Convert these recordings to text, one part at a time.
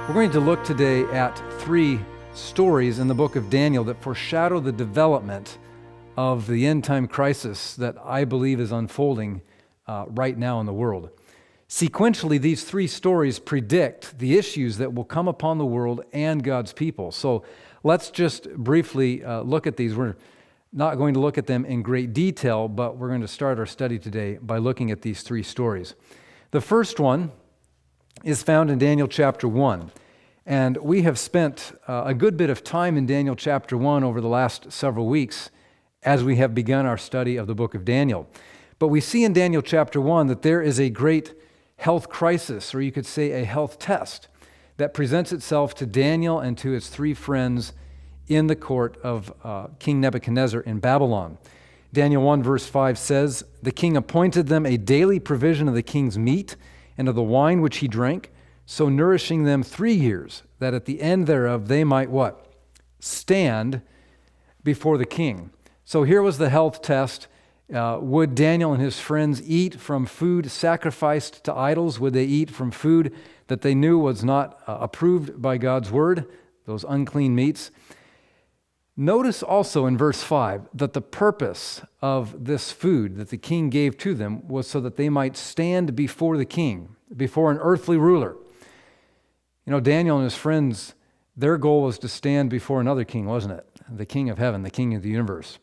We're going to look today at three stories in the book of Daniel that foreshadow the development of the end-time crisis that I believe is unfolding right now in the world. Sequentially, these three stories predict the issues that will come upon the world and God's people. So let's just briefly look at these. We're not going to look at them in great detail, but we're going to start our study today by looking at these three stories. The first one is found in Daniel chapter 1. And we have spent a good bit of time in Daniel chapter 1 over the last several weeks as we have begun our study of the book of Daniel. But we see in Daniel chapter 1 that there is a great health crisis, or you could say a health test, that presents itself to Daniel and to his three friends in the court of King Nebuchadnezzar in Babylon. Daniel 1 verse 5 says, "The king appointed them a daily provision of the king's meat and of the wine which he drank, so nourishing them 3 years, that at the end thereof they might" what? Stand before the king. So here was the health test. Would Daniel and his friends eat from food sacrificed to idols? Would they eat from food that they knew was not approved by God's word, those unclean meats? Notice also in verse 5 that the purpose of this food that the king gave to them was so that they might stand before the king, before an earthly ruler. You know, Daniel and his friends, their goal was to stand before another king, wasn't it? The king of heaven, the king of the universe.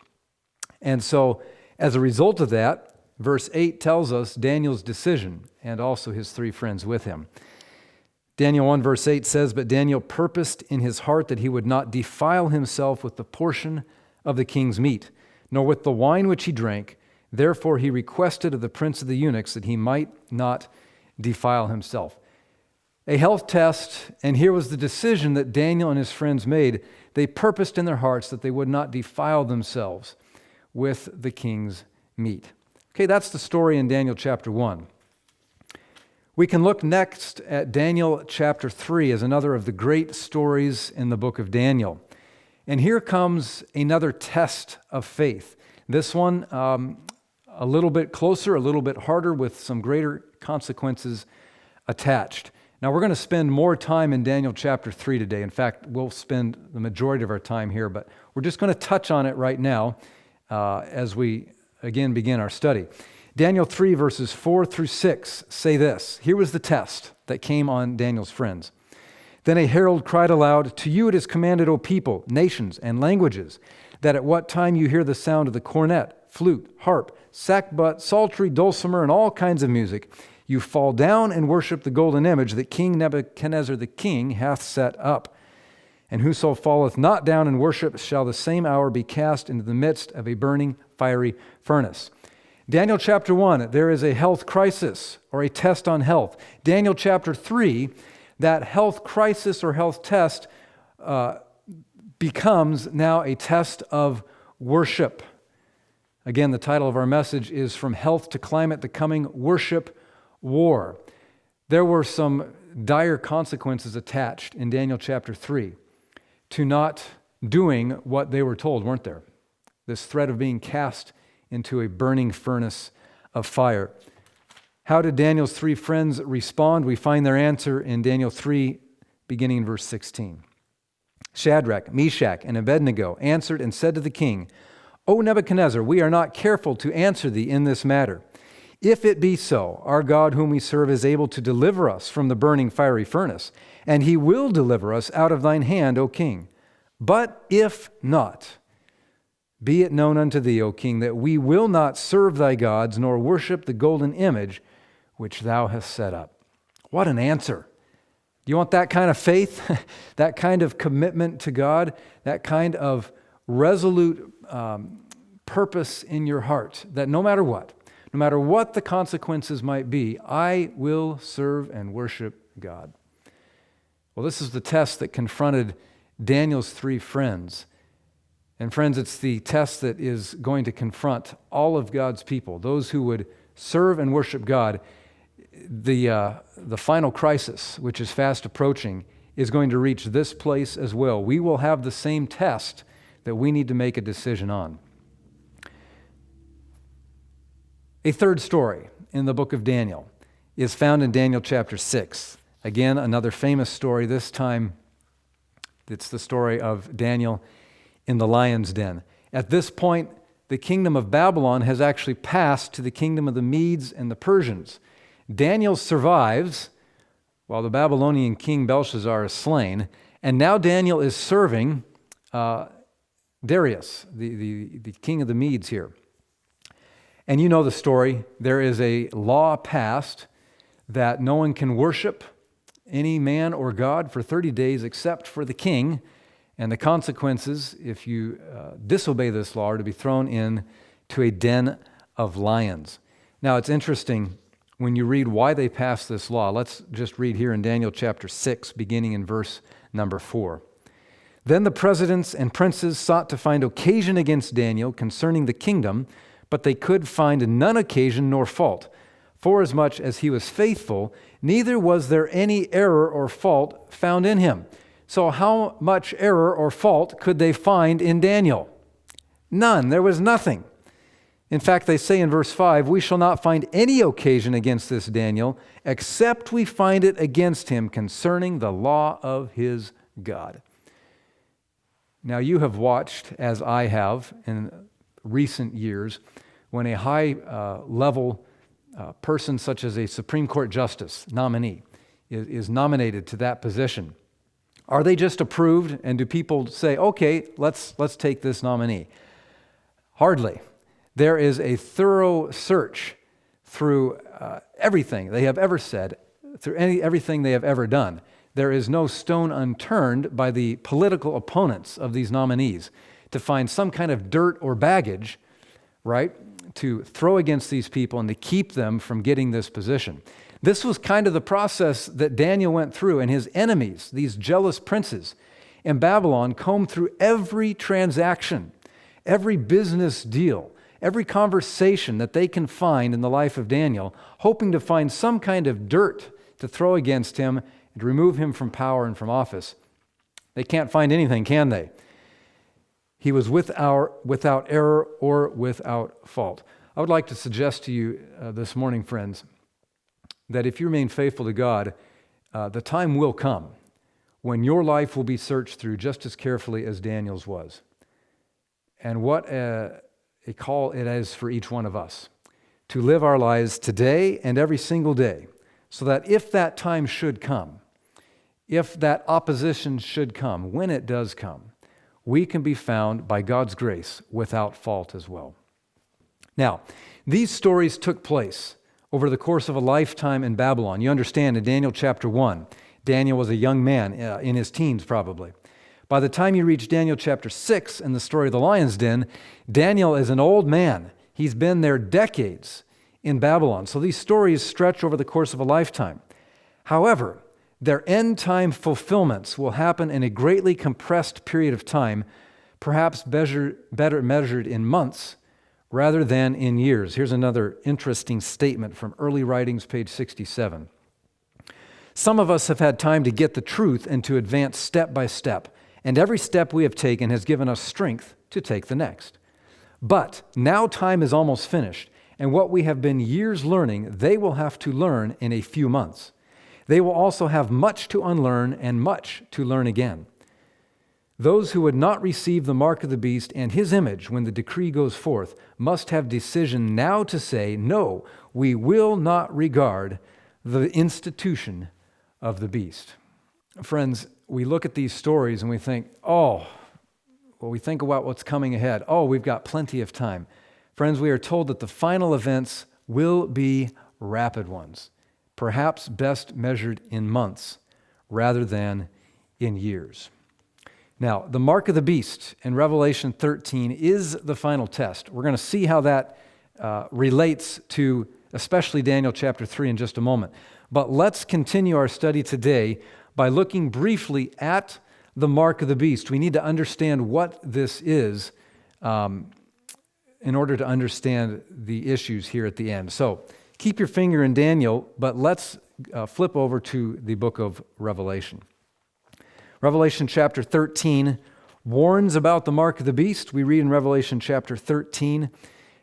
And so, as a result of that, verse 8 tells us Daniel's decision and also his three friends with him. Daniel 1 verse 8 says, "But Daniel purposed in his heart that he would not defile himself with the portion of the king's meat, nor with the wine which he drank. Therefore he requested of the prince of the eunuchs that he might not defile himself." A health test, and here was the decision that Daniel and his friends made. They purposed in their hearts that they would not defile themselves with the king's meat. Okay, that's the story in Daniel chapter 1. We can look next at Daniel chapter 3 as another of the great stories in the book of Daniel. And here comes another test of faith. This one a little bit closer, a little bit harder, with some greater consequences attached. Now, we're going to spend more time in Daniel chapter 3 today. In fact, we'll spend the majority of our time here, but we're just going to touch on it right now as we again begin our study. Daniel 3 verses 4 through 6 say this. Here was the test that came on Daniel's friends. "Then a herald cried aloud, 'To you it is commanded, O people, nations, and languages, that at what time you hear the sound of the cornet, flute, harp, sackbut, psaltery, dulcimer, and all kinds of music, you fall down and worship the golden image that King Nebuchadnezzar the king hath set up. And whoso falleth not down and worship shall the same hour be cast into the midst of a burning fiery furnace.'" Daniel chapter 1, there is a health crisis or a test on health. Daniel chapter 3, that health crisis or health test becomes now a test of worship. Again, the title of our message is "From Health to Climate, the Coming Worship War." There were some dire consequences attached in Daniel chapter 3 to not doing what they were told, weren't there? This threat of being cast into a burning furnace of fire. How did Daniel's three friends respond? We find their answer in Daniel 3, beginning in verse 16. "Shadrach, Meshach, and Abednego answered and said to the king, 'O Nebuchadnezzar, we are not careful to answer thee in this matter. If it be so, our God whom we serve is able to deliver us from the burning fiery furnace, and he will deliver us out of thine hand, O king. But if not, be it known unto thee, O king, that we will not serve thy gods, nor worship the golden image which thou hast set up.'" What an answer. Do you want that kind of faith, that kind of commitment to God, that kind of resolute purpose in your heart, that no matter what the consequences might be, I will serve and worship God? Well, this is the test that confronted Daniel's three friends. And friends, it's the test that is going to confront all of God's people, those who would serve and worship God. The final crisis, which is fast approaching, is going to reach this place as well. We will have the same test that we need to make a decision on. A third story in the book of Daniel is found in Daniel chapter 6. Again, another famous story. This time, it's the story of Daniel in the lion's den. At this point, the kingdom of Babylon has actually passed to the kingdom of the Medes and the Persians. Daniel survives while the Babylonian king Belshazzar is slain, and now Daniel is serving Darius, the king of the Medes here. And you know the story. There is a law passed that no one can worship any man or God for 30 days except for the king. And the consequences, if you disobey this law, are to be thrown into a den of lions. Now, it's interesting when you read why they passed this law. Let's just read here in Daniel chapter 6, beginning in verse number 4. Then the presidents and princes sought to find occasion against Daniel concerning the kingdom, but they could find none occasion nor fault. Forasmuch as he was faithful, neither was there any error or fault found in him. So how much error or fault could they find in Daniel? None. There was nothing. In fact, they say in verse 5, we shall not find any occasion against this Daniel, except we find it against him concerning the law of his God. Now you have watched, as I have in recent years, when a high-level person such as a Supreme Court justice nominee is nominated to that position. Are they just approved, and do people say, okay, let's take this nominee? Hardly. There is a thorough search through everything they have ever said, through everything they have ever done. There is no stone unturned by the political opponents of these nominees to find some kind of dirt or baggage, right, to throw against these people and to keep them from getting this position. This was kind of the process that Daniel went through, and his enemies, these jealous princes in Babylon, combed through every transaction, every business deal, every conversation that they can find in the life of Daniel, hoping to find some kind of dirt to throw against him and to remove him from power and from office. They can't find anything, can they? He was without error or without fault. I would like to suggest to you this morning, friends, that if you remain faithful to God, the time will come when your life will be searched through just as carefully as Daniel's was. And what a call it is for each one of us to live our lives today and every single day, so that if that time should come, if that opposition should come, when it does come, we can be found by God's grace without fault as well. Now, these stories took place over the course of a lifetime in Babylon. You understand, in Daniel chapter 1, Daniel was a young man, in his teens probably. By the time you reach Daniel chapter 6 and the story of the lion's den, Daniel is an old man. He's been there decades in Babylon. So these stories stretch over the course of a lifetime. However, their end-time fulfillments will happen in a greatly compressed period of time, perhaps better measured in months rather than in years. Here's another interesting statement from Early Writings, page 67. Some of us have had time to get the truth and to advance step by step, and every step we have taken has given us strength to take the next. But now time is almost finished, and what we have been years learning, they will have to learn in a few months. They will also have much to unlearn and much to learn again. Those who would not receive the mark of the beast and his image when the decree goes forth must have decision now to say, no, we will not regard the institution of the beast. Friends, we look at these stories and we think, we think about what's coming ahead. We've got plenty of time. Friends, we are told that the final events will be rapid ones, perhaps best measured in months rather than in years. Now, the mark of the beast in Revelation 13 is the final test. We're going to see how that relates to especially Daniel chapter 3 in just a moment. But let's continue our study today by looking briefly at the mark of the beast. We need to understand what this is in order to understand the issues here at the end. So keep your finger in Daniel, but let's flip over to the book of Revelation. Revelation chapter 13 warns about the mark of the beast. We read in Revelation chapter 13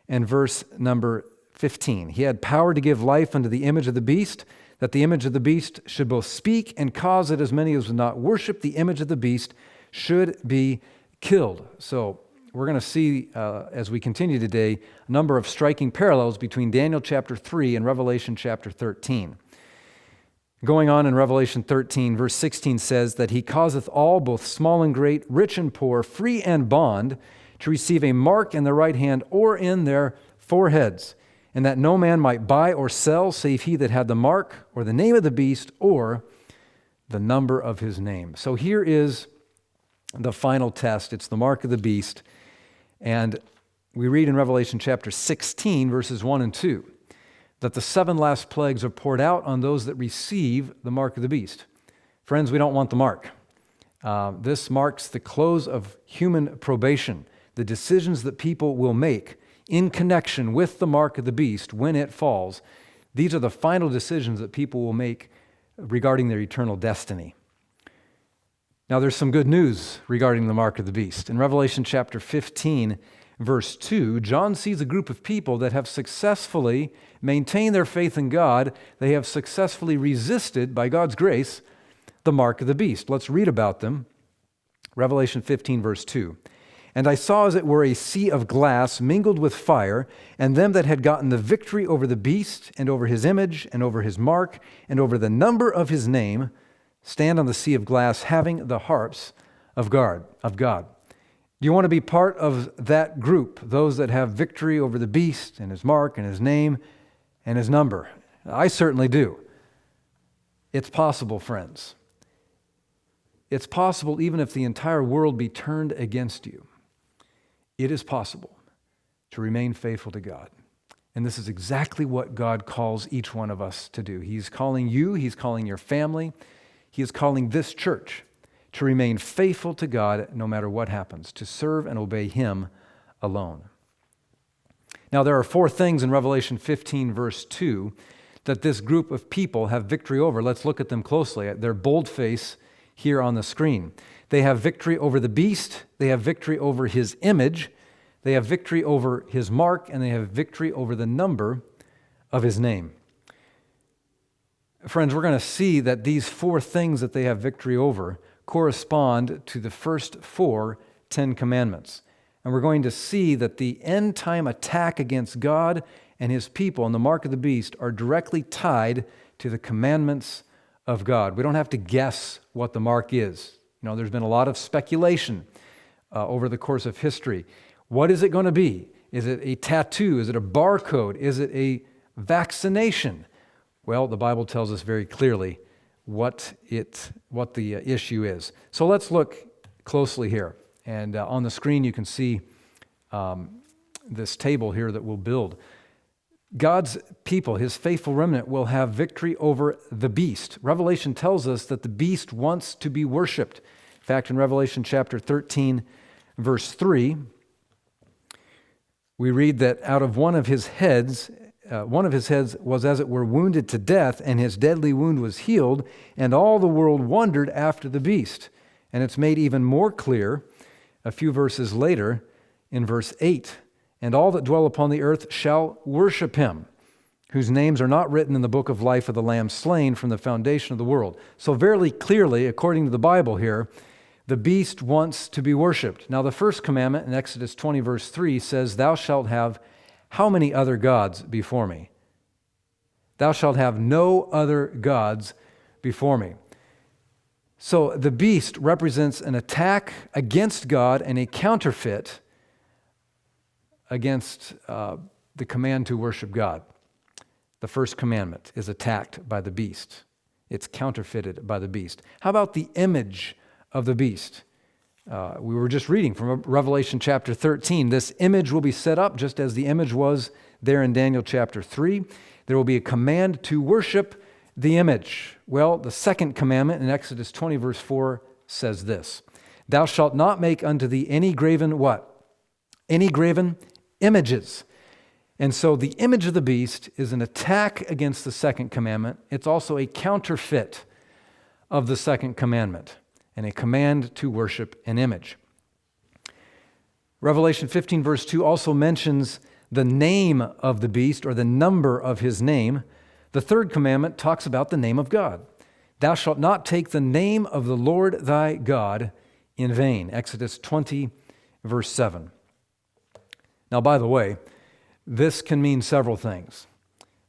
and verse number 15. He had power to give life unto the image of the beast, that the image of the beast should both speak and cause that as many as would not worship the image of the beast should be killed. So we're going to see, as we continue today, a number of striking parallels between Daniel chapter 3 and Revelation chapter 13. Going on in Revelation 13, verse 16 says that he causeth all, both small and great, rich and poor, free and bond, to receive a mark in their right hand or in their foreheads, and that no man might buy or sell save he that had the mark or the name of the beast or the number of his name. So here is the final test. It's the mark of the beast. And we read in Revelation chapter 16, verses 1 and 2, that the 7 last plagues are poured out on those that receive the mark of the beast. Friends, we don't want the mark. This marks the close of human probation, the decisions that people will make in connection with the mark of the beast when it falls. These are the final decisions that people will make regarding their eternal destiny. Now, there's some good news regarding the mark of the beast. In Revelation chapter 15, verse 2, John sees a group of people that have successfully maintained their faith in God. They have successfully resisted, by God's grace, the mark of the beast. Let's read about them. Revelation 15, verse 2. And I saw as it were a sea of glass mingled with fire, and them that had gotten the victory over the beast, and over his image, and over his mark, and over the number of his name, stand on the sea of glass, having the harps of God. Do you want to be part of that group, those that have victory over the beast, and his mark, and his name, and his number? I certainly do. It's possible, friends. It's possible even if the entire world be turned against you. It is possible to remain faithful to God. And this is exactly what God calls each one of us to do. He's calling you, He's calling your family, He is calling this church to remain faithful to God no matter what happens, to serve and obey Him alone. Now, there are 4 things in Revelation 15, verse 2, that this group of people have victory over. Let's look at them closely. They're boldface here on the screen. They have victory over the beast, they have victory over his image, they have victory over his mark, and they have victory over the number of his name. Friends, we're going to see that these 4 things that they have victory over correspond to the first 4 Ten Commandments. And we're going to see that the end-time attack against God and His people and the mark of the beast are directly tied to the commandments of God. We don't have to guess what the mark is. You know, there's been a lot of speculation over the course of history. What is it going to be? Is it a tattoo? Is it a barcode? Is it a vaccination? Well, the Bible tells us very clearly what the issue is. So let's look closely here. And on the screen you can see this table here that we'll build. God's people, His faithful remnant, will have victory over the beast. Revelation tells us that the beast wants to be worshiped. In fact, in Revelation chapter 13, verse 3, we read that out of one of his heads was as it were wounded to death, and his deadly wound was healed, and all the world wondered after the beast. And it's made even more clear a few verses later in verse 8. And all that dwell upon the earth shall worship him, whose names are not written in the book of life of the Lamb slain from the foundation of the world. So very clearly, according to the Bible here, the beast wants to be worshiped. Now the first commandment in Exodus 20 verse 3 says, "Thou shalt have how many other gods before me? Thou shalt have no other gods before me." So the beast represents an attack against God and a counterfeit against the command to worship God. The first commandment is attacked by the beast. It's counterfeited by the beast. How about the image of the beast? We were just reading from Revelation chapter 13. This image will be set up just as the image was there in Daniel chapter 3. There will be a command to worship the image. Well, the second commandment in Exodus 20 verse 4 says this: "Thou shalt not make unto thee any graven" what? Any graven images. And so the image of the beast is an attack against the second commandment. It's also a counterfeit of the second commandment and a command to worship an image. Revelation 15 verse 2 also mentions the name of the beast or the number of his name. The third commandment talks about the name of God. Thou shalt not take the name of the Lord thy God in vain. Exodus 20, verse 7. Now, by the way, this can mean several things.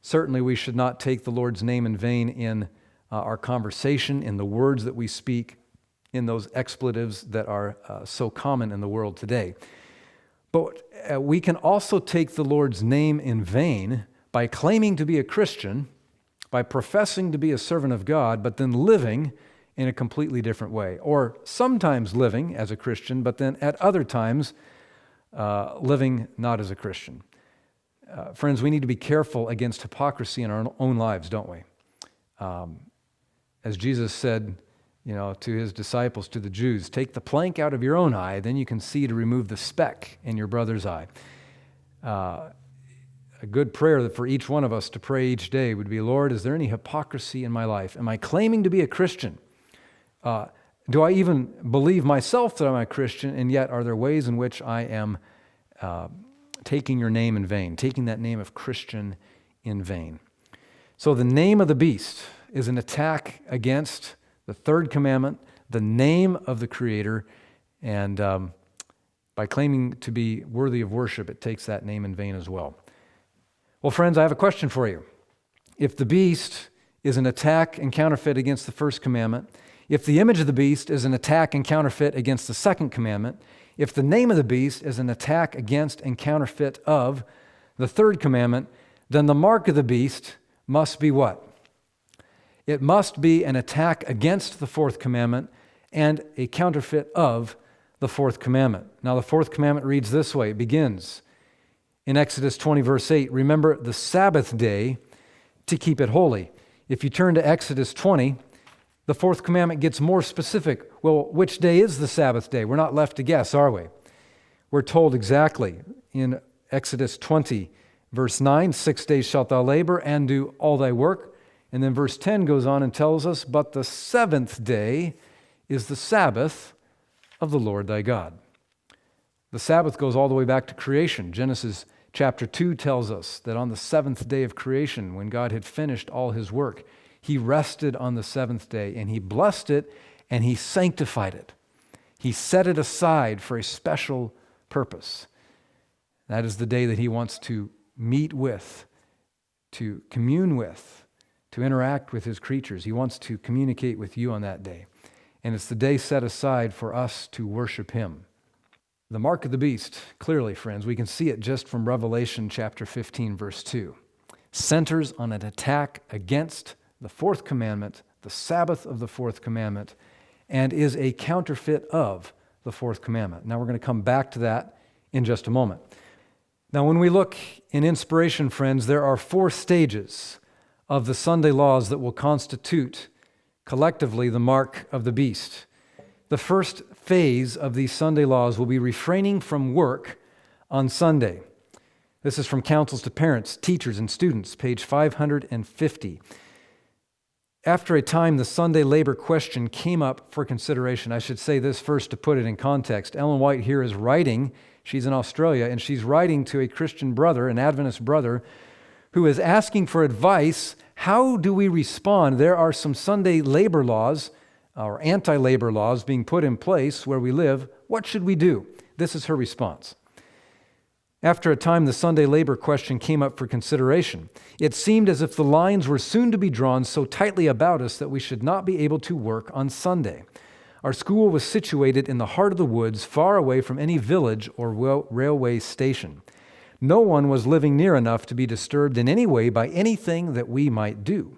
Certainly, we should not take the Lord's name in vain in our conversation, in the words that we speak, in those expletives that are so common in the world today. But we can also take the Lord's name in vain by claiming to be a Christian, by professing to be a servant of God, but then living in a completely different way. Or sometimes living as a Christian, but then at other times living not as a Christian. Friends, we need to be careful against hypocrisy in our own lives, don't we? As Jesus said, to his disciples, to the Jews, take the plank out of your own eye, then you can see to remove the speck in your brother's eye. A good prayer that for each one of us to pray each day would be, Lord, is there any hypocrisy in my life? Am I claiming to be a Christian? Do I even believe myself that I'm a Christian, and yet are there ways in which I am taking your name in vain, taking that name of Christian in vain? So the name of the beast is an attack against the third commandment, the name of the Creator, and by claiming to be worthy of worship, it takes that name in vain as well. Well, friends, I have a question for you. If the beast is an attack and counterfeit against the first commandment, if the image of the beast is an attack and counterfeit against the second commandment, if the name of the beast is an attack against and counterfeit of the third commandment, then the mark of the beast must be what? It must be an attack against the fourth commandment and a counterfeit of the fourth commandment. Now, the fourth commandment reads this way. It begins in Exodus 20, verse 8. Remember the Sabbath day to keep it holy. If you turn to Exodus 20, the fourth commandment gets more specific. Well, which day is the Sabbath day? We're not left to guess, are we? We're told exactly in Exodus 20, verse 9, 6 days shalt thou labor and do all thy work. And then verse 10 goes on and tells us, but the seventh day is the Sabbath of the Lord thy God. The Sabbath goes all the way back to creation. Genesis chapter 2 tells us that on the seventh day of creation, when God had finished all his work, he rested on the seventh day, and he blessed it, and he sanctified it. He set it aside for a special purpose. That is the day that he wants to meet with, to commune with, to interact with his creatures. He wants to communicate with you on that day. And it's the day set aside for us to worship him. The mark of the beast, clearly, friends, we can see it just from Revelation chapter 15, verse 2, centers on an attack against the fourth commandment, the Sabbath of the fourth commandment, and is a counterfeit of the fourth commandment. Now we're going to come back to that in just a moment. Now when we look in inspiration, friends, there are 4 stages of the Sunday laws that will constitute collectively the mark of the beast. The first phase of these Sunday laws will be refraining from work on Sunday. This is from Counsels to Parents, Teachers, and Students, page 550. After a time, the Sunday labor question came up for consideration. I should say this first to put it in context. Ellen White here is writing, she's in Australia, and she's writing to a Christian brother, an Adventist brother, who is asking for advice. How do we respond? There are some Sunday labor laws, or anti-labor laws being put in place where we live. What should we do? This is her response. After a time, the Sunday labor question came up for consideration. It seemed as if the lines were soon to be drawn so tightly about us that we should not be able to work on Sunday. Our school was situated in the heart of the woods, far away from any village or railway station. No one was living near enough to be disturbed in any way by anything that we might do.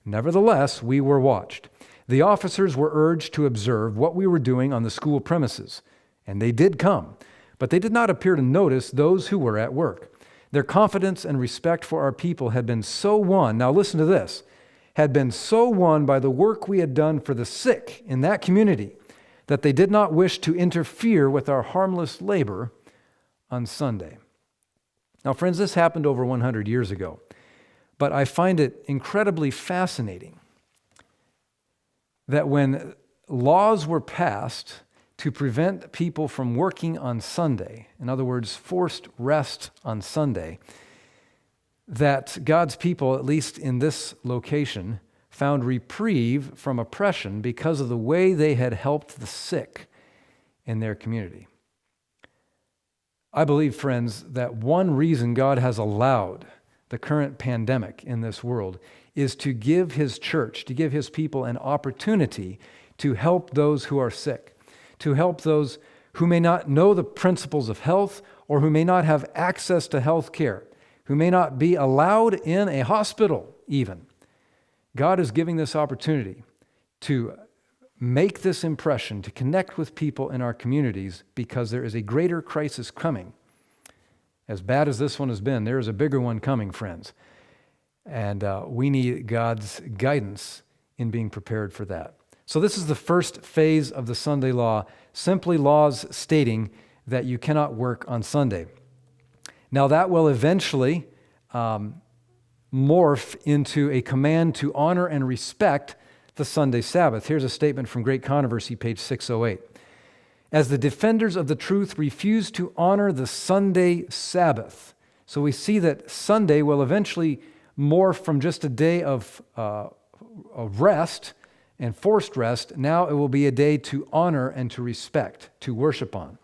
Nevertheless, we were watched. The officers were urged to observe what we were doing on the school premises, and they did come. But they did not appear to notice those who were at work. Their confidence and respect for our people had been so won, now listen to this, had been so won by the work we had done for the sick in that community that they did not wish to interfere with our harmless labor on Sunday. Now, friends, this happened over 100 years ago, but I find it incredibly fascinating that when laws were passed to prevent people from working on Sunday, in other words, forced rest on Sunday, that God's people, at least in this location, found reprieve from oppression because of the way they had helped the sick in their community. I believe, friends, that one reason God has allowed the current pandemic in this world is to give His church, to give His people an opportunity to help those who are sick, to help those who may not know the principles of health or who may not have access to health care, who may not be allowed in a hospital even. God is giving this opportunity to make this impression, to connect with people in our communities because there is a greater crisis coming. As bad as this one has been, there is a bigger one coming, friends. And we need God's guidance in being prepared for that. So this is the first phase of the Sunday law, simply laws stating that you cannot work on Sunday. Now that will eventually morph into a command to honor and respect the Sunday Sabbath. Here's a statement from Great Controversy, page 608. As the defenders of the truth refuse to honor the Sunday Sabbath. So we see that Sunday will eventually morph from just a day of rest and forced rest. Now it will be a day to honor and to respect, to worship on.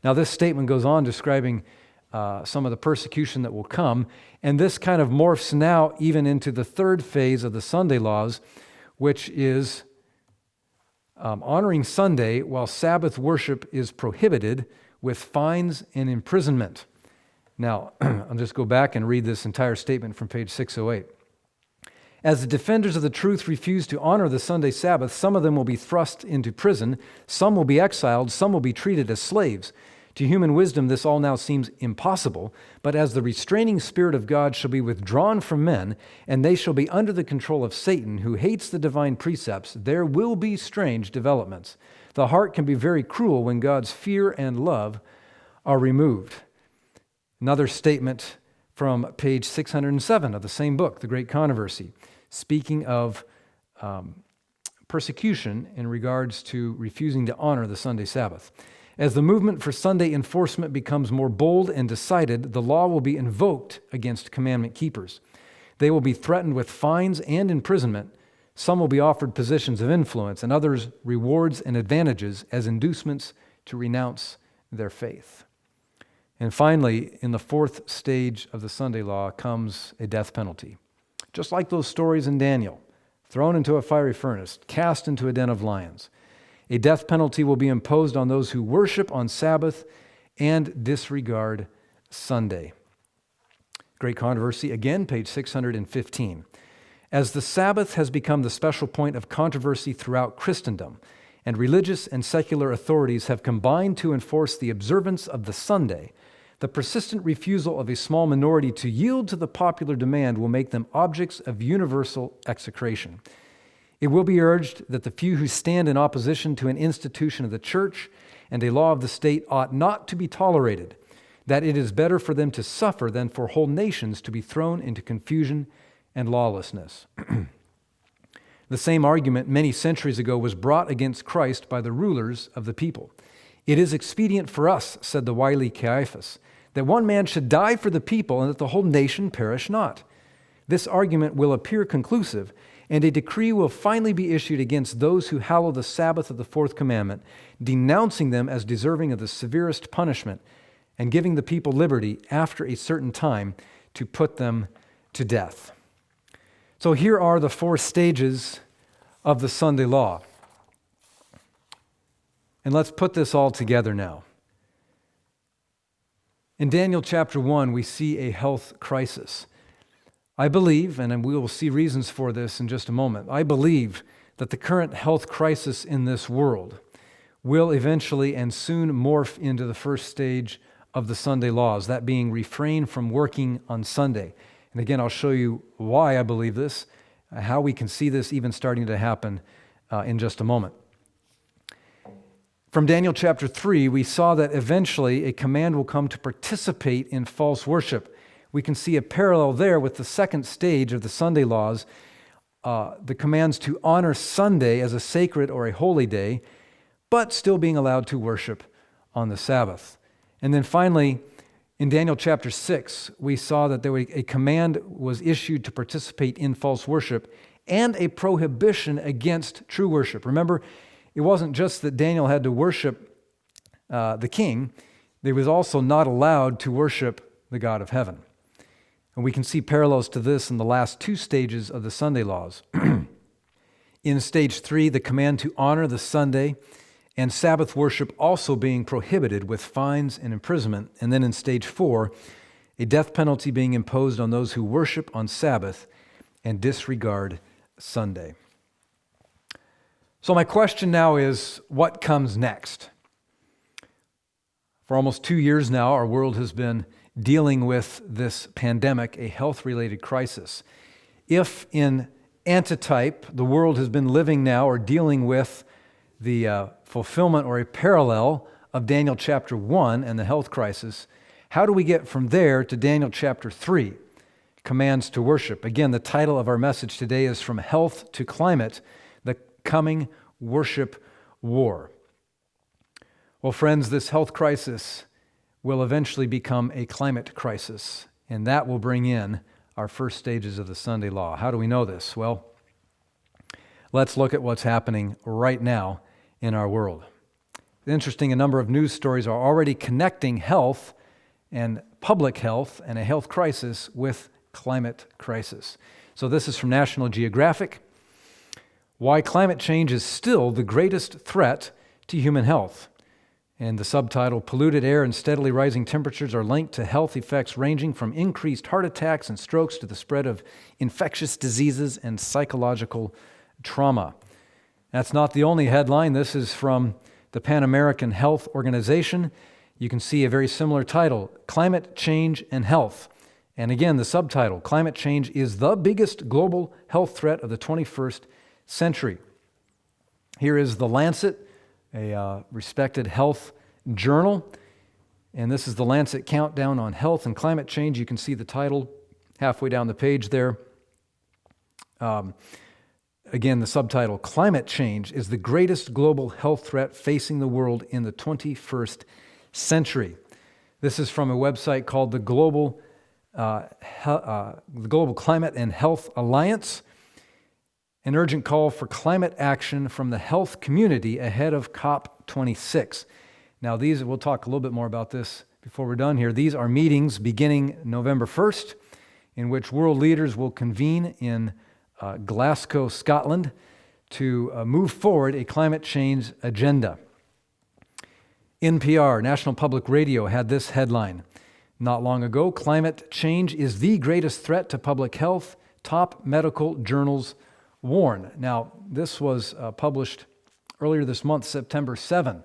Now this statement goes on describing some of the persecution that will come, and this kind of morphs now even into the third phase of the Sunday laws, which is honoring Sunday while Sabbath worship is prohibited with fines and imprisonment. Now, I'll just go back and read this entire statement from page 608. As the defenders of the truth refuse to honor the Sunday Sabbath, some of them will be thrust into prison, some will be exiled, some will be treated as slaves. To human wisdom, this all now seems impossible, but as the restraining Spirit of God shall be withdrawn from men, and they shall be under the control of Satan, who hates the divine precepts, there will be strange developments. The heart can be very cruel when God's fear and love are removed. Another statement from page 607 of the same book, The Great Controversy, speaking of persecution in regards to refusing to honor the Sunday Sabbath. As the movement for Sunday enforcement becomes more bold and decided, the law will be invoked against commandment keepers. They will be threatened with fines and imprisonment. Some will be offered positions of influence, and others rewards and advantages as inducements to renounce their faith. And finally, in the fourth stage of the Sunday law comes a death penalty. Just like those stories in Daniel, thrown into a fiery furnace, cast into a den of lions. A death penalty will be imposed on those who worship on Sabbath and disregard Sunday. Great Controversy, again, page 615. As the Sabbath has become the special point of controversy throughout Christendom, and religious and secular authorities have combined to enforce the observance of the Sunday, the persistent refusal of a small minority to yield to the popular demand will make them objects of universal execration. It will be urged that the few who stand in opposition to an institution of the church and a law of the state ought not to be tolerated, that it is better for them to suffer than for whole nations to be thrown into confusion and lawlessness. The same argument many centuries ago was brought against Christ by the rulers of the people. It is expedient for us, said the wily Caiaphas, that one man should die for the people and that the whole nation perish not. This argument will appear conclusive, and a decree will finally be issued against those who hallow the Sabbath of the fourth commandment, denouncing them as deserving of the severest punishment, and giving the people liberty after a certain time to put them to death. So here are the four stages of the Sunday law. And let's put this all together now. In Daniel chapter 1, we see a health crisis. I believe, and we will see reasons for this in just a moment, I believe that the current health crisis in this world will eventually and soon morph into the first stage of the Sunday laws, that being refrain from working on Sunday. And again, I'll show you why I believe this, how we can see this even starting to happen in just a moment. From Daniel chapter 3, we saw that eventually a command will come to participate in false worship. We can see a parallel there with the second stage of the Sunday laws, the commands to honor Sunday as a sacred or a holy day, but still being allowed to worship on the Sabbath. And then finally, In Daniel chapter 6, we saw that a command was issued to participate in false worship and a prohibition against true worship. Remember, it wasn't just that Daniel had to worship the king, he was also not allowed to worship the God of heaven. And we can see parallels to this in the last two stages of the Sunday laws. In stage 3, the command to honor the Sunday and Sabbath worship also being prohibited with fines and imprisonment. And then in stage 4, a death penalty being imposed on those who worship on Sabbath and disregard Sunday. So my question now is, what comes next? For almost 2 years now, our world has been dealing with this pandemic, a health-related crisis. If in antitype, the world has been living now or dealing with the fulfillment or a parallel of Daniel chapter 1 and the health crisis, how do we get from there to Daniel chapter 3, commands to worship? Again, the title of our message today is From Health to Climate, the Coming Worship War. Well, friends, this health crisis will eventually become a climate crisis, and that will bring in our first stages of the Sunday law. How do we know this? Well, let's look at what's happening right now in our world. Interesting, a number of news stories are already connecting health and public health and a health crisis with climate crisis. So this is from National Geographic. Why climate change is still the greatest threat to human health. And the subtitle, Polluted Air and Steadily Rising Temperatures are linked to health effects ranging from increased heart attacks and strokes to the spread of infectious diseases and psychological trauma. That's not the only headline. This is from the Pan American Health Organization. You can see a very similar title, Climate Change and Health. And again, the subtitle, Climate Change is the biggest global health threat of the 21st century. Here is The Lancet, a respected health journal. And this is the Lancet Countdown on Health and Climate Change. You can see the title halfway down the page there. Again, the subtitle, Climate Change is the greatest global health threat facing the world in the 21st century. This is from a website called the Global Climate and Health Alliance, an urgent call for climate action from the health community ahead of COP26. Now, we'll talk a little bit more about this before we're done here. These are meetings beginning November 1st, in which world leaders will convene in Glasgow, Scotland, to move forward a climate change agenda. NPR, National Public Radio, had this headline not long ago, Climate Change is the greatest threat to public health, top medical journals warn. Now, this was published earlier this month, September 7,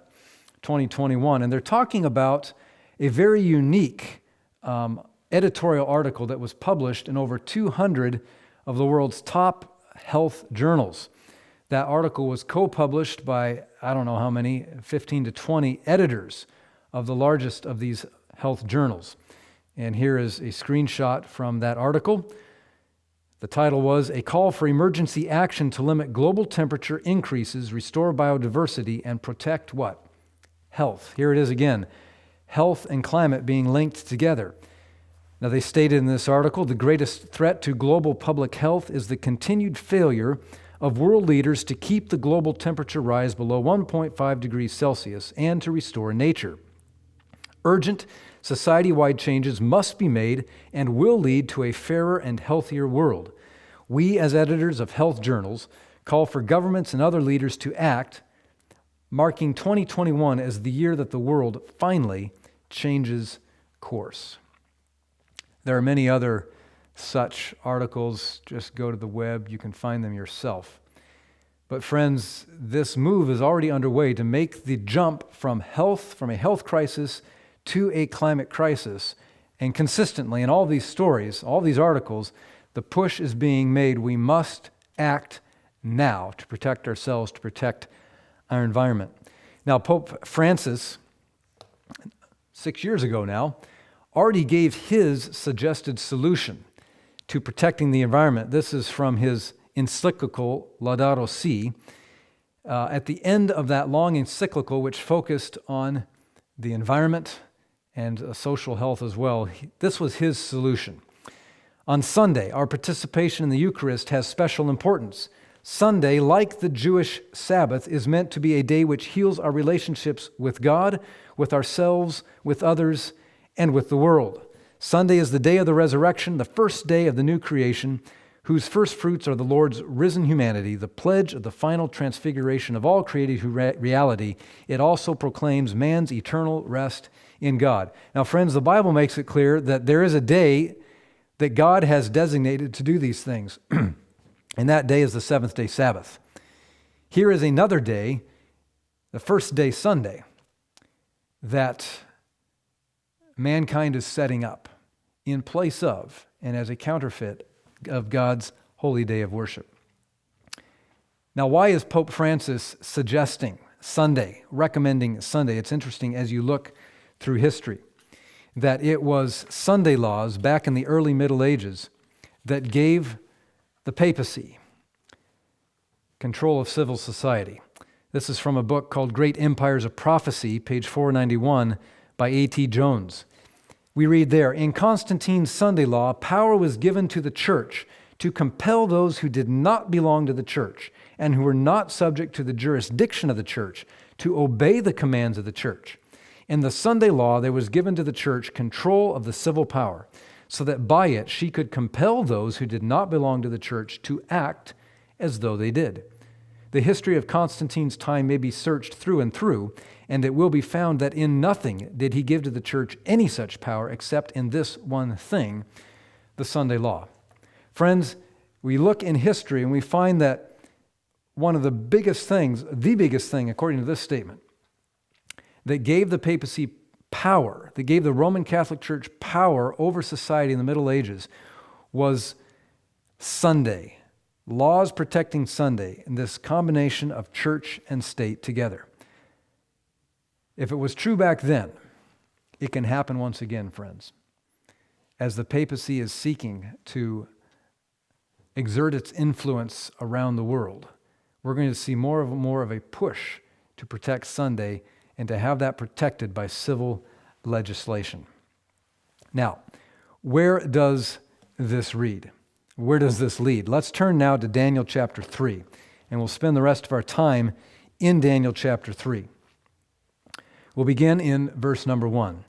2021, and they're talking about a very unique editorial article that was published in over 200 of the world's top health journals. That article was co-published by, I don't know how many, 15 to 20 editors of the largest of these health journals. And here is a screenshot from that article. The title was, A Call for Emergency Action to Limit Global Temperature Increases, Restore Biodiversity, and Protect what? Health. Here it is again. Health and climate being linked together. Now, they stated in this article, the greatest threat to global public health is the continued failure of world leaders to keep the global temperature rise below 1.5 degrees Celsius and to restore nature. Urgent society-wide changes must be made and will lead to a fairer and healthier world. We, as editors of health journals, call for governments and other leaders to act, marking 2021 as the year that the world finally changes course. There are many other such articles. Just go to the web. You can find them yourself. But friends, this move is already underway to make the jump from a health crisis to a climate crisis. And consistently in all these stories, all these articles, the push is being made. We must act now to protect ourselves, to protect our environment. Now, Pope Francis, 6 years ago now, already gave his suggested solution to protecting the environment. This is from his encyclical Laudato Si. At the end of that long encyclical, which focused on the environment and social health as well. This was his solution. On Sunday, our participation in the Eucharist has special importance. Sunday, like the Jewish Sabbath, is meant to be a day which heals our relationships with God, with ourselves, with others, and with the world. Sunday is the day of the resurrection, the first day of the new creation, whose first fruits are the Lord's risen humanity, the pledge of the final transfiguration of all created reality. It also proclaims man's eternal rest in God. Now, friends, the Bible makes it clear that there is a day that God has designated to do these things, and that day is the seventh-day Sabbath. Here is another day, the first day Sunday, that mankind is setting up in place of and as a counterfeit of God's holy day of worship. Now, why is Pope Francis suggesting Sunday, recommending Sunday? It's interesting as you look through history that it was Sunday laws back in the early Middle Ages that gave the papacy control of civil society. This is from a book called Great Empires of Prophecy, page 491, by A.T. Jones. We read there, in Constantine's Sunday law, power was given to the church to compel those who did not belong to the church and who were not subject to the jurisdiction of the church to obey the commands of the church. In the Sunday law, there was given to the church control of the civil power, so that by it she could compel those who did not belong to the church to act as though they did. The history of Constantine's time may be searched through and through, and it will be found that in nothing did he give to the church any such power except in this one thing, the Sunday law. Friends, we look in history and we find that one of the biggest things, the biggest thing, according to this statement, that gave the papacy power, that gave the Roman Catholic Church power over society in the Middle Ages was Sunday, laws protecting Sunday, and this combination of church and state together. If it was true back then, it can happen once again, friends, as the papacy is seeking to exert its influence around the world. We're going to see more of a push to protect Sunday and to have that protected by civil legislation. Now, where does this read? Where does this lead? Let's turn now to Daniel chapter 3, and we'll spend the rest of our time in Daniel chapter 3. We'll begin in verse number 1.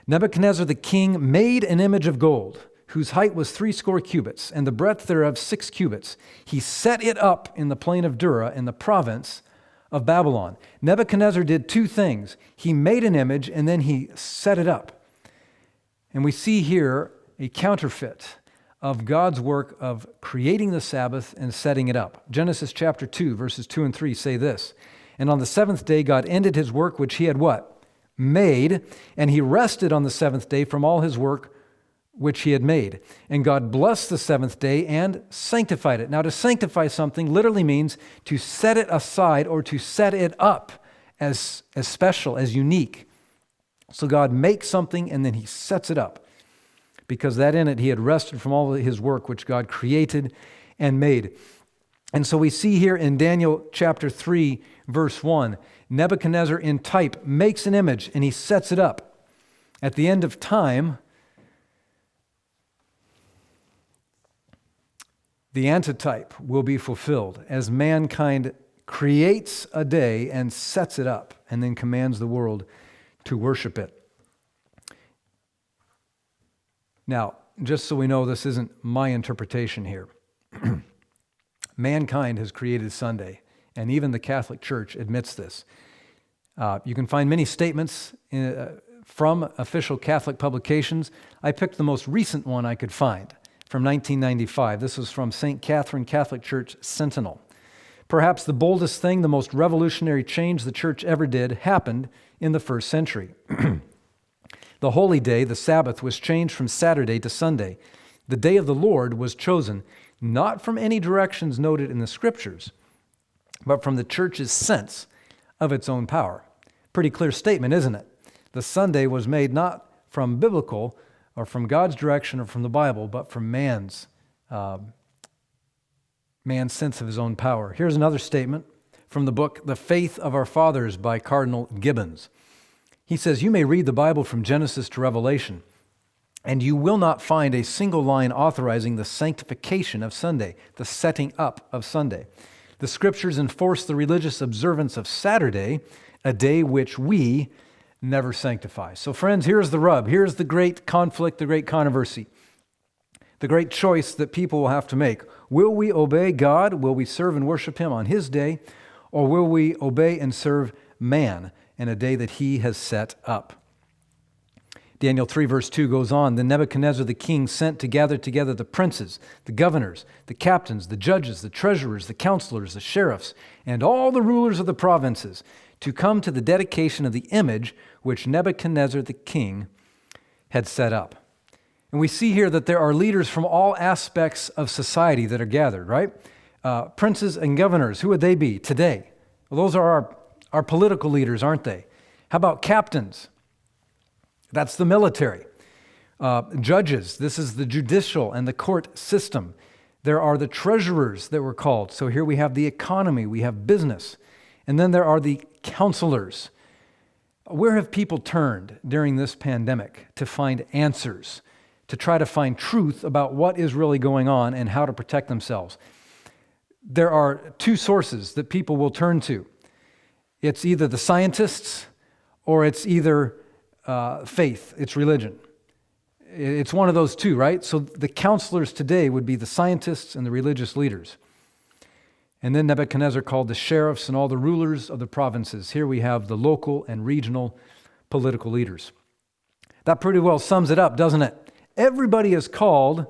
Nebuchadnezzar the king made an image of gold, whose height was 80 cubits, and the breadth thereof 6 cubits. He set it up in the plain of Dura, in the province of Babylon. Nebuchadnezzar did two things. He made an image, and then he set it up. And we see here a counterfeit of God's work of creating the Sabbath and setting it up. Genesis chapter 2, verses 2 and 3 say this, and on the seventh day God ended his work which he had what? Made, and he rested on the seventh day from all his work which he had made. And God blessed the seventh day and sanctified it. Now, to sanctify something literally means to set it aside or to set it up as special, as unique. So God makes something and then he sets it up, because that in it he had rested from all his work which God created and made. And so we see here in Daniel chapter 3, verse 1, Nebuchadnezzar in type makes an image and he sets it up. At the end of time, the antitype will be fulfilled as mankind creates a day and sets it up and then commands the world to worship it. Now, just so we know this isn't my interpretation here, mankind has created Sunday, and even the Catholic Church admits this. You can find many statements from official Catholic publications. I picked the most recent one I could find from 1995. This was from St. Catherine Catholic Church Sentinel. Perhaps the boldest thing, the most revolutionary change the church ever did happened in the first century. The holy day, the Sabbath, was changed from Saturday to Sunday. The day of the Lord was chosen not from any directions noted in the Scriptures, but from the church's sense of its own power. Pretty clear statement, isn't it? The Sunday was made not from biblical or from God's direction or from the Bible, but from man's sense of his own power. Here's another statement from the book The Faith of Our Fathers by Cardinal Gibbons. He says, you may read the Bible from Genesis to Revelation, and you will not find a single line authorizing the sanctification of Sunday, the setting up of Sunday. The Scriptures enforce the religious observance of Saturday, a day which we never sanctify. So friends, here's the rub. Here's the great conflict, the great controversy, the great choice that people will have to make. Will we obey God? Will we serve and worship Him on His day? Or will we obey and serve man in a day that He has set up? Daniel 3 verse 2 goes on, Then Nebuchadnezzar the king sent to gather together the princes, the governors, the captains, the judges, the treasurers, the counselors, the sheriffs, and all the rulers of the provinces to come to the dedication of the image which Nebuchadnezzar the king had set up. And we see here that there are leaders from all aspects of society that are gathered, right? Princes and governors, who would they be today? Well, those are our political leaders, aren't they? How about captains? That's the military. Judges, this is the judicial and the court system. There are the treasurers that were called. So here we have the economy, we have business. And then there are the counselors. Where have people turned during this pandemic to find answers, to try to find truth about what is really going on and how to protect themselves? There are two sources that people will turn to. It's either the scientists or it's either faith, it's religion. It's one of those two, right? So the counselors today would be the scientists and the religious leaders. And then Nebuchadnezzar called the sheriffs and all the rulers of the provinces. Here we have the local and regional political leaders. That pretty well sums it up, doesn't it? Everybody is called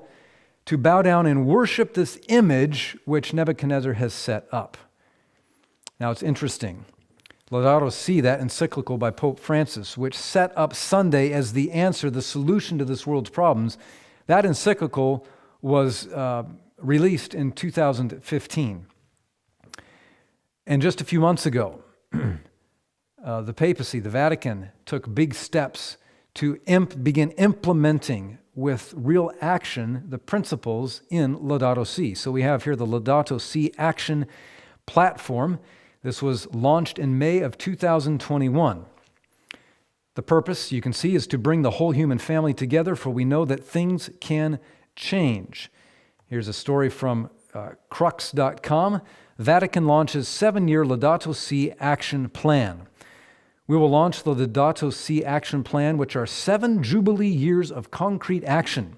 to bow down and worship this image which Nebuchadnezzar has set up. Now it's interesting. Laudato Si, that encyclical by Pope Francis, which set up Sunday as the answer, the solution to this world's problems, that encyclical was released in 2015. And just a few months ago, the papacy, the Vatican, took big steps to begin implementing with real action the principles in Laudato Si. So we have here the Laudato Si Action Platform. This was launched in May of 2021. The purpose, you can see, is to bring the whole human family together, for we know that things can change. Here's a story from crux.com. Vatican launches 7-year Laudato Si Action Plan. We will launch the Laudato Si Action Plan, which are 7 Jubilee years of concrete action,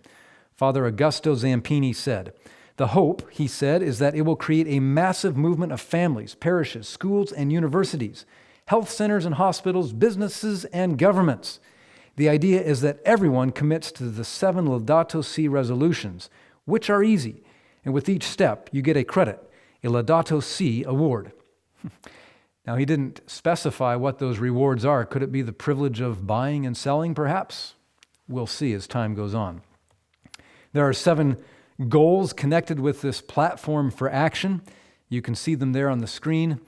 Father Augusto Zampini said. The hope, he said, is that it will create a massive movement of families, parishes, schools, and universities, health centers and hospitals, businesses, and governments. The idea is that everyone commits to the 7 Laudato Si resolutions, which are easy, and with each step, you get a credit, a Laudato Si award. Now, he didn't specify what those rewards are. Could it be the privilege of buying and selling, perhaps? We'll see as time goes on. There are 7 goals connected with this platform for action. You can see them there on the screen.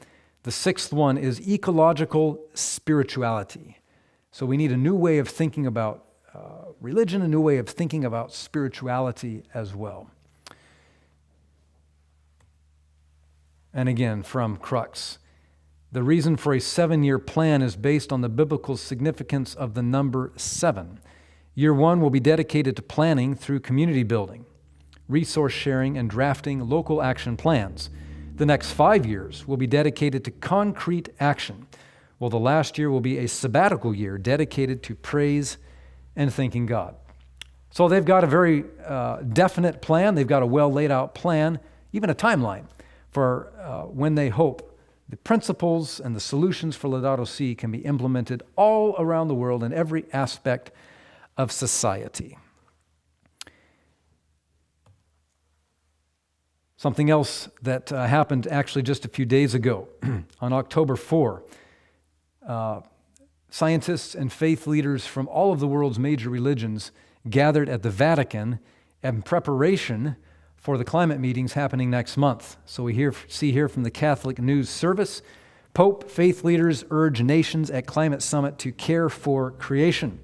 The 6th one is ecological spirituality. So we need a new way of thinking about religion, a new way of thinking about spirituality as well. And again, from Crux. The reason for a 7-year plan is based on the biblical significance of the number 7. Year 1 will be dedicated to planning through community building, resource sharing, and drafting local action plans. The next 5 years will be dedicated to concrete action, while the last year will be a sabbatical year dedicated to praise and thanking God. So they've got a very definite plan. They've got a well laid out plan, even a timeline for when they hope the principles and the solutions for Laudato Si can be implemented all around the world in every aspect of society. Something else that happened actually just a few days ago, on October 4, scientists and faith leaders from all of the world's major religions gathered at the Vatican in preparation for the climate meetings happening next month. So we see here from the Catholic News Service, Pope, faith leaders urge nations at Climate Summit to care for creation.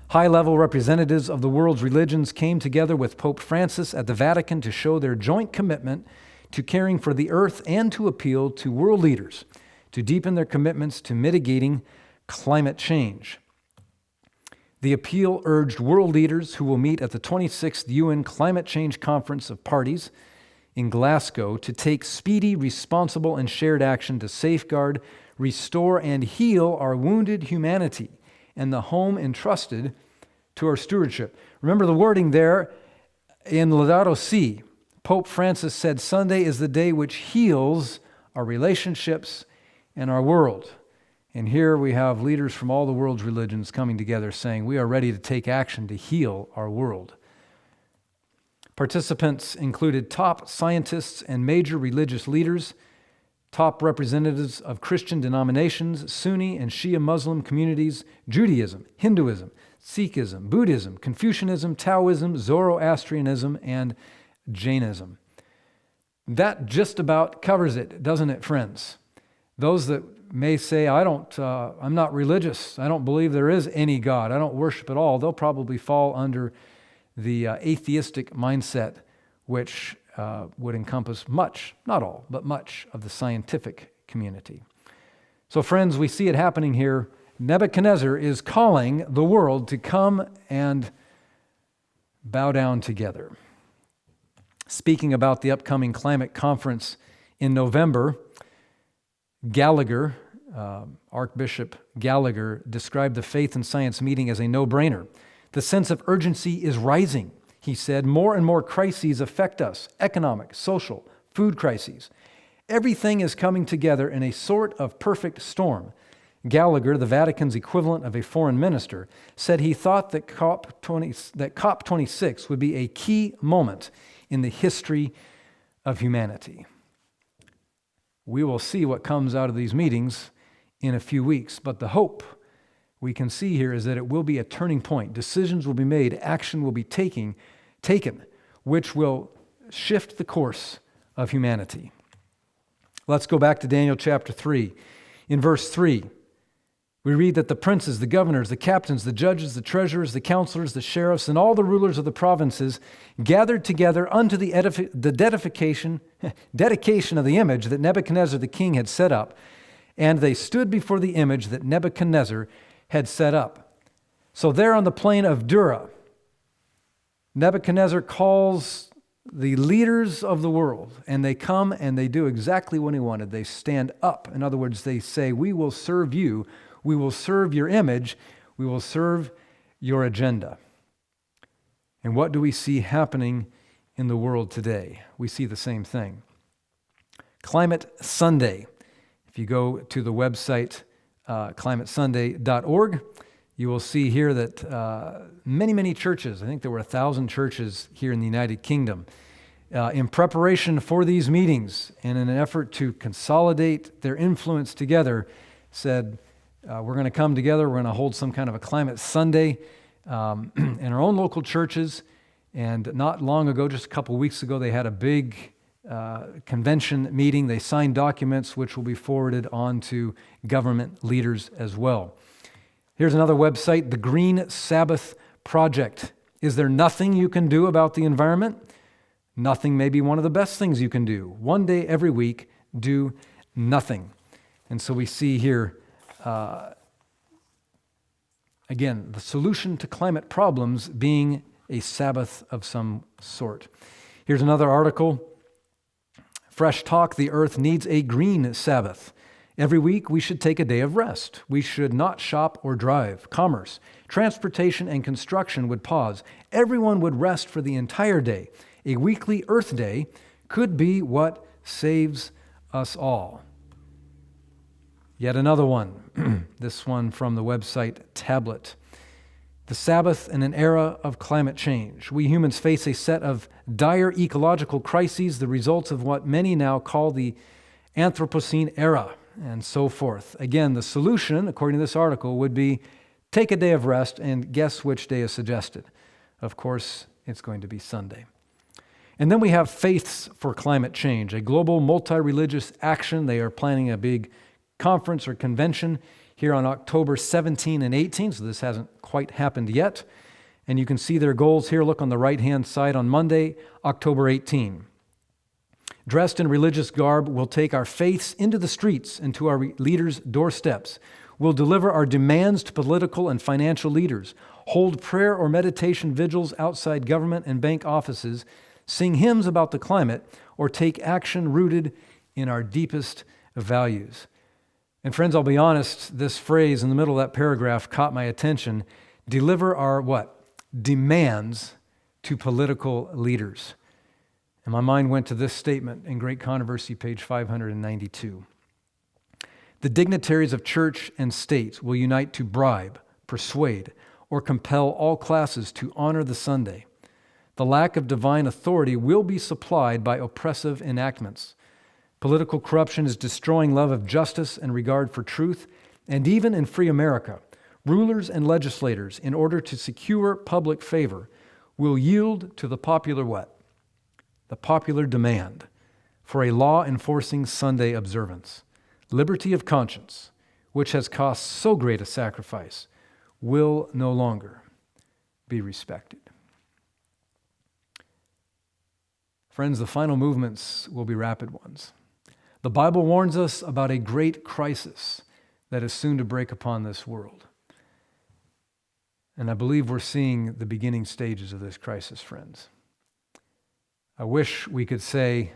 High-level representatives of the world's religions came together with Pope Francis at the Vatican to show their joint commitment to caring for the earth and to appeal to world leaders to deepen their commitments to mitigating climate change. The appeal urged world leaders who will meet at the 26th UN Climate Change Conference of Parties in Glasgow to take speedy, responsible, and shared action to safeguard, restore, and heal our wounded humanity and the home entrusted to our stewardship. Remember the wording there in Laudato Si. Pope Francis said, Sunday is the day which heals our relationships and our world. And here we have leaders from all the world's religions coming together saying, we are ready to take action to heal our world. Participants included top scientists and major religious leaders, top representatives of Christian denominations, Sunni and Shia Muslim communities, Judaism, Hinduism, Sikhism, Buddhism, Confucianism, Taoism, Zoroastrianism, and Jainism. That just about covers it, doesn't it, friends? Those that may say, I'm not religious, I don't believe there is any God, I don't worship at all, they'll probably fall under the atheistic mindset, which would encompass much, not all, but much of the scientific community. So friends, we see it happening here. Nebuchadnezzar is calling the world to come and bow down together. Speaking about the upcoming climate conference in November, Gallagher, Archbishop Gallagher, described the Faith and Science meeting as a no-brainer. The sense of urgency is rising, he said. More and more crises affect us, economic, social, food crises. Everything is coming together in a sort of perfect storm. Gallagher, the Vatican's equivalent of a foreign minister, said he thought that COP26 would be a key moment in the history of humanity. We will see what comes out of these meetings in a few weeks, but the hope we can see here is that it will be a turning point. Decisions will be made, action will be taken, which will shift the course of humanity. Let's go back to Daniel chapter 3. In verse 3, we read that the princes, the governors, the captains, the judges, the treasurers, the counselors, the sheriffs, and all the rulers of the provinces gathered together unto the dedication of the image that Nebuchadnezzar the king had set up, and they stood before the image that Nebuchadnezzar had set up. So there on the plain of Dura, Nebuchadnezzar calls the leaders of the world, and they come and they do exactly what he wanted. They stand up. In other words, they say, we will serve you. We will serve your image. We will serve your agenda. And what do we see happening in the world today? We see the same thing. Climate Sunday. If you go to the website, climatesunday.org, you will see here that many churches, I think there were 1,000 churches here in the United Kingdom, in preparation for these meetings and in an effort to consolidate their influence together, said, we're going to come together, we're going to hold some kind of a Climate Sunday in our own local churches. And not long ago, just a couple weeks ago, they had a big convention meeting. They signed documents which will be forwarded on to government leaders as well. Here's another website, the Green Sabbath Project. Is there nothing you can do about the environment? Nothing may be one of the best things you can do. One day every week, do nothing. And so we see here, again, the solution to climate problems being a Sabbath of some sort. Here's another article. Fresh Talk, the earth needs a green Sabbath. Every week we should take a day of rest. We should not shop or drive. Commerce, transportation, and construction would pause. Everyone would rest for the entire day. A weekly Earth Day could be what saves us all. Yet another one, this one from the website Tablet. The Sabbath in an era of climate change. We humans face a set of dire ecological crises, the results of what many now call the Anthropocene era, and so forth. Again, the solution, according to this article, would be take a day of rest, and guess which day is suggested? Of course, it's going to be Sunday. And then we have Faiths for Climate Change, a global multi-religious action. They are planning a big conference or convention here on October 17 and 18, so this hasn't quite happened yet. And you can see their goals here. Look on the right-hand side on Monday, October 18. Dressed in religious garb, we'll take our faiths into the streets and to our leaders' doorsteps. We'll deliver our demands to political and financial leaders, hold prayer or meditation vigils outside government and bank offices, sing hymns about the climate, or take action rooted in our deepest values. And friends, I'll be honest, this phrase in the middle of that paragraph caught my attention. Deliver our what? Demands to political leaders. And my mind went to this statement in Great Controversy, page 592. The dignitaries of church and state will unite to bribe, persuade, or compel all classes to honor the Sunday. The lack of divine authority will be supplied by oppressive enactments. Political corruption is destroying love of justice and regard for truth, and even in free America, rulers and legislators, in order to secure public favor, will yield to the popular what? The popular demand for a law enforcing Sunday observance. Liberty of conscience, which has cost so great a sacrifice, will no longer be respected. Friends, the final movements will be rapid ones. The Bible warns us about a great crisis that is soon to break upon this world. And I believe we're seeing the beginning stages of this crisis, friends. I wish we could say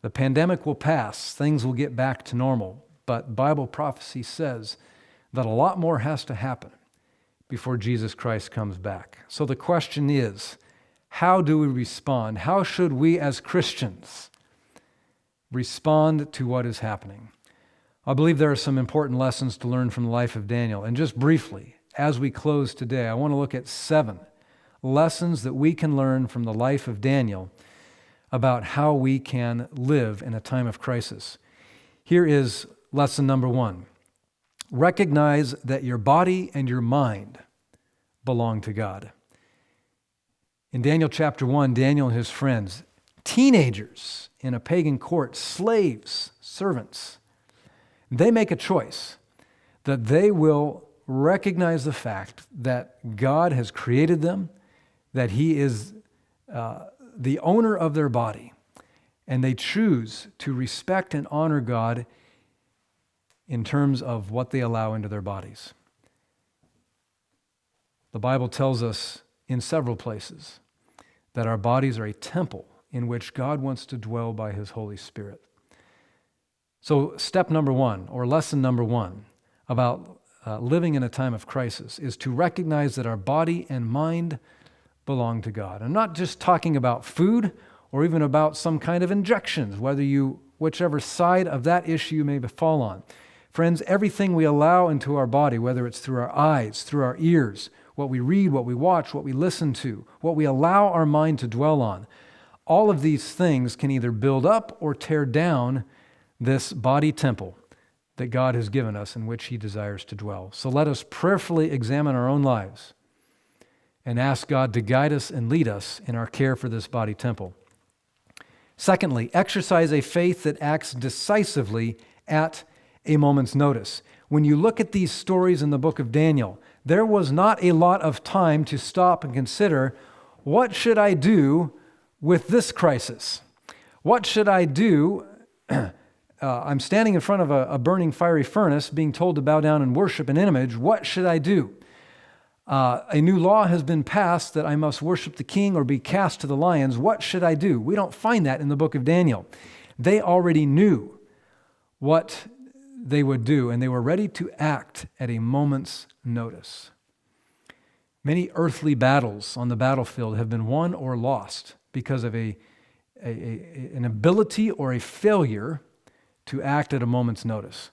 the pandemic will pass, things will get back to normal, but Bible prophecy says that a lot more has to happen before Jesus Christ comes back. So the question is, how do we respond? How should we as Christians respond to what is happening? I believe there are some important lessons to learn from the life of Daniel. And just briefly, as we close today, I want to look at 7 lessons that we can learn from the life of Daniel about how we can live in a time of crisis. Here is lesson number 1. Recognize that your body and your mind belong to God. In Daniel chapter 1, Daniel and his friends, teenagers in a pagan court, slaves, servants, they make a choice that they will recognize the fact that God has created them, that He is the owner of their body, and they choose to respect and honor God in terms of what they allow into their bodies. The Bible tells us in several places that our bodies are a temple in which God wants to dwell by His Holy Spirit. So step number 1, or lesson number 1, about living in a time of crisis is to recognize that our body and mind belong to God. I'm not just talking about food or even about some kind of injections, whichever side of that issue you may fall on. Friends, everything we allow into our body, whether it's through our eyes, through our ears, what we read, what we watch, what we listen to, what we allow our mind to dwell on, all of these things can either build up or tear down this body temple that God has given us in which He desires to dwell. So let us prayerfully examine our own lives and ask God to guide us and lead us in our care for this body temple. Secondly, exercise a faith that acts decisively at a moment's notice. When you look at these stories in the book of Daniel, there was not a lot of time to stop and consider, what should I do with this crisis? What should I do? I'm standing in front of a burning fiery furnace being told to bow down and worship an image. What should I do? A new law has been passed that I must worship the king or be cast to the lions. What should I do? We don't find that in the book of Daniel. They already knew what they would do, and they were ready to act at a moment's notice. Many earthly battles on the battlefield have been won or lost because of an ability or a failure to act at a moment's notice.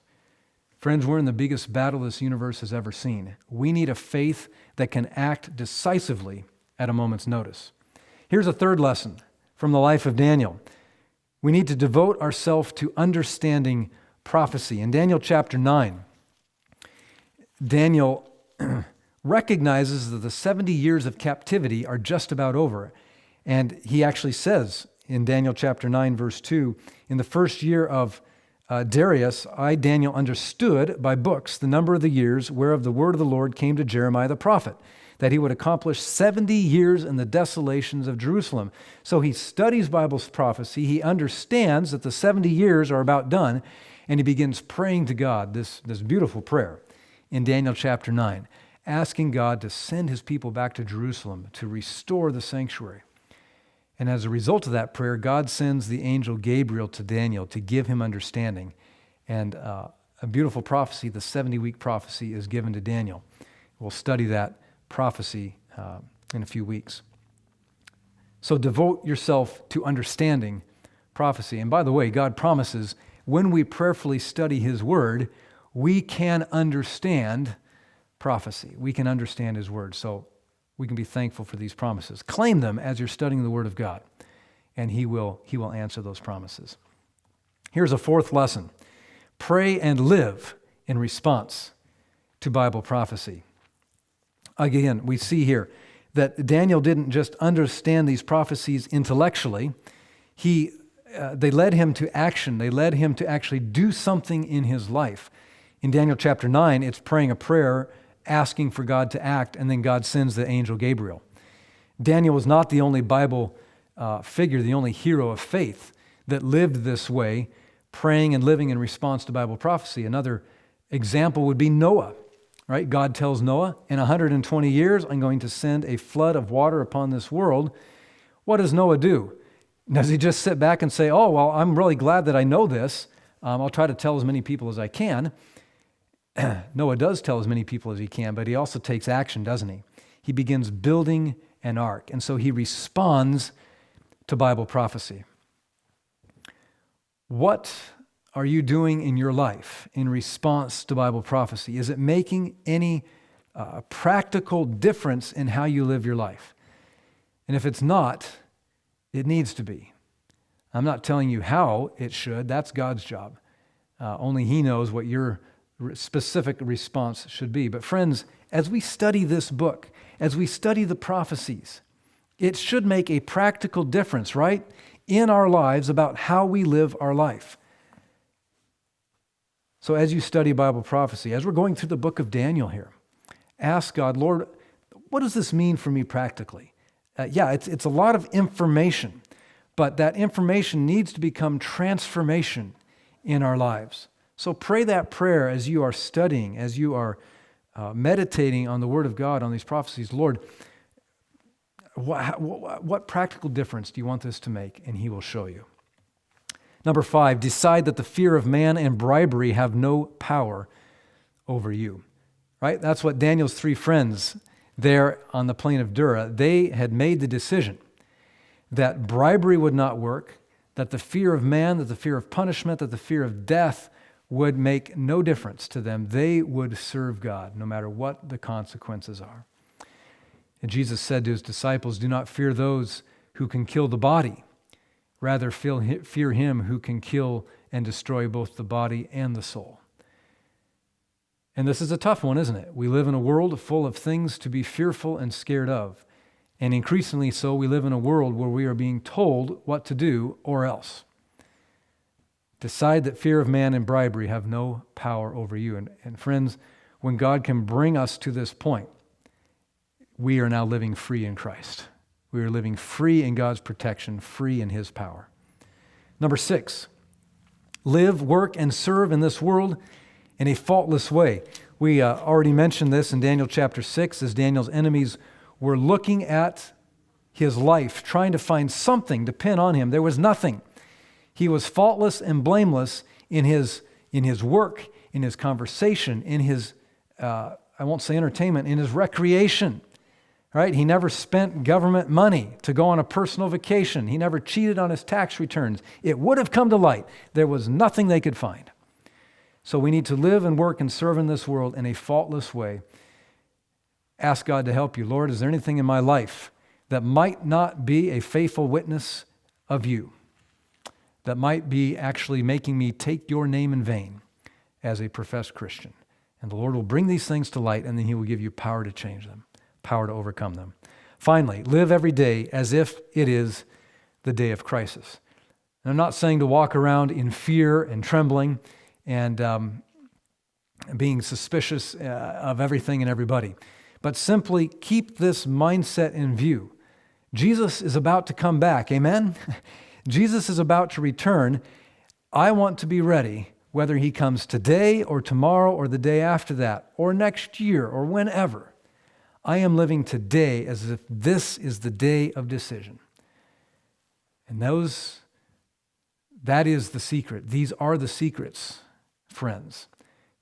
Friends, we're in the biggest battle this universe has ever seen. We need a faith that can act decisively at a moment's notice. Here's a third lesson from the life of Daniel. We need to devote ourselves to understanding prophecy. In Daniel chapter 9, Daniel recognizes that the 70 years of captivity are just about over. And he actually says in Daniel chapter 9, verse 2, in the first year of Darius, I, Daniel, understood by books the number of the years whereof the word of the Lord came to Jeremiah the prophet, that he would accomplish 70 years in the desolations of Jerusalem. So he studies Bible's prophecy. He understands that the 70 years are about done, and he begins praying to God this beautiful prayer in Daniel chapter 9, asking God to send his people back to Jerusalem to restore the sanctuary. And as a result of that prayer, God sends the angel Gabriel to Daniel to give him understanding. And a beautiful prophecy, the 70-week prophecy, is given to Daniel. We'll study that prophecy in a few weeks. So devote yourself to understanding prophecy. And by the way, God promises when we prayerfully study his word, we can understand prophecy. We can understand his word. So we can be thankful for these promises. Claim them as you're studying the word of God, and he will answer those promises. Here's a fourth lesson. Pray and live in response to Bible prophecy. Again, we see here that Daniel didn't just understand these prophecies intellectually. They led him to action. They led him to actually do something in his life. In Daniel chapter 9, it's praying a prayer, asking for God to act, and then God sends the angel Gabriel. Daniel was not the only Bible figure, the only hero of faith that lived this way, praying and living in response to Bible prophecy. Another example would be Noah, right? God tells Noah, in 120 years, I'm going to send a flood of water upon this world. What does Noah do? Does he just sit back and say, oh, well, I'm really glad that I know this. I'll try to tell as many people as I can. Noah does tell as many people as he can, but he also takes action, doesn't he? He begins building an ark, and so he responds to Bible prophecy. What are you doing in your life in response to Bible prophecy? Is it making any practical difference in how you live your life? And if it's not, it needs to be. I'm not telling you how it should. That's God's job. Only he knows what your specific response should be. But friends, as we study this book, as we study the prophecies, it should make a practical difference, right, in our lives about how we live our life. So as you study Bible prophecy, as we're going through the book of Daniel here, ask God, Lord, what does this mean for me practically? It's a lot of information, but that information needs to become transformation in our lives. So pray that prayer as you are studying, as you are meditating on the Word of God, on these prophecies. Lord, what practical difference do you want this to make? And he will show you. Number 5, decide that the fear of man and bribery have no power over you. Right? That's what Daniel's 3 friends there on the plain of Dura, they had made the decision that bribery would not work, that the fear of man, that the fear of punishment, that the fear of death would make no difference to them. They would serve God no matter what the consequences are. And Jesus said to his disciples, do not fear those who can kill the body. Rather, fear him who can kill and destroy both the body and the soul. And this is a tough one, isn't it? We live in a world full of things to be fearful and scared of. And increasingly so, we live in a world where we are being told what to do or else. Decide that fear of man and bribery have no power over you. And friends, when God can bring us to this point, we are now living free in Christ. We are living free in God's protection, free in his power. Number 6, live, work, and serve in this world in a faultless way. We already mentioned this in Daniel chapter 6 as Daniel's enemies were looking at his life, trying to find something to pin on him. There was nothing. He was faultless and blameless in his work, in his conversation, in his, I won't say entertainment, in his recreation. Right? He never spent government money to go on a personal vacation. He never cheated on his tax returns. It would have come to light. There was nothing they could find. So we need to live and work and serve in this world in a faultless way. Ask God to help you. Lord, is there anything in my life that might not be a faithful witness of you, that might be actually making me take your name in vain as a professed Christian? And the Lord will bring these things to light, and then he will give you power to change them, power to overcome them. Finally, live every day as if it is the day of crisis. And I'm not saying to walk around in fear and trembling and being suspicious of everything and everybody, but simply keep this mindset in view. Jesus is about to come back, amen? Jesus is about to return. I want to be ready whether he comes today or tomorrow or the day after that or next year or whenever. I am living today as if this is the day of decision. And that is the secret. These are the secrets, friends,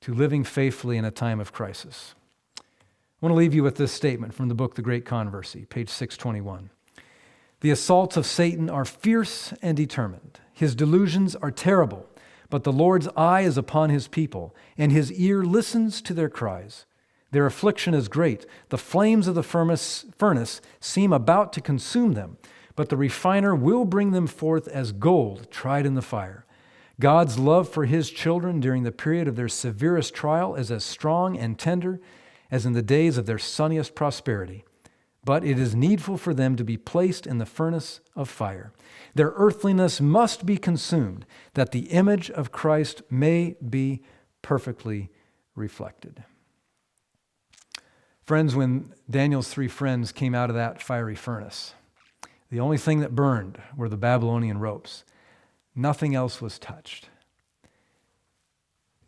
to living faithfully in a time of crisis. I want to leave you with this statement from the book, The Great Controversy, page 621. The assaults of Satan are fierce and determined. His delusions are terrible, but the Lord's eye is upon his people, and his ear listens to their cries. Their affliction is great. The flames of the furnace seem about to consume them, but the refiner will bring them forth as gold tried in the fire. God's love for his children during the period of their severest trial is as strong and tender as in the days of their sunniest prosperity. But it is needful for them to be placed in the furnace of fire. Their earthliness must be consumed, that the image of Christ may be perfectly reflected. Friends, when Daniel's 3 friends came out of that fiery furnace, the only thing that burned were the Babylonian ropes. Nothing else was touched.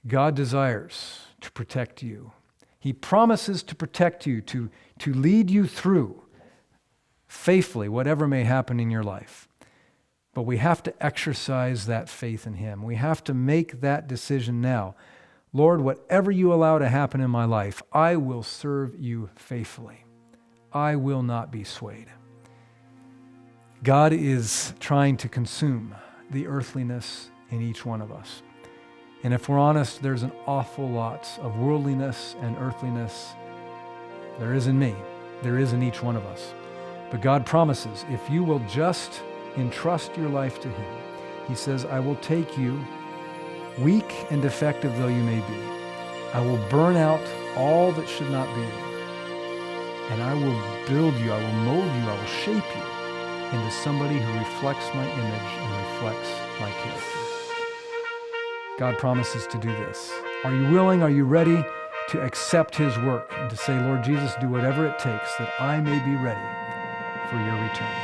God desires to protect you. He promises to protect you, to lead you through faithfully whatever may happen in your life. But we have to exercise that faith in him. We have to make that decision now. Lord, whatever you allow to happen in my life, I will serve you faithfully. I will not be swayed. God is trying to consume the earthliness in each one of us. And if we're honest, there's an awful lot of worldliness and earthliness. There is in me. There is in each one of us. But God promises, if you will just entrust your life to him, he says, I will take you, weak and defective though you may be. I will burn out all that should not be there. And I will build you, I will mold you, I will shape you into somebody who reflects my image and reflects my character. God promises to do this. Are you willing? Are you ready to accept his work and to say, Lord Jesus, do whatever it takes that I may be ready for your return?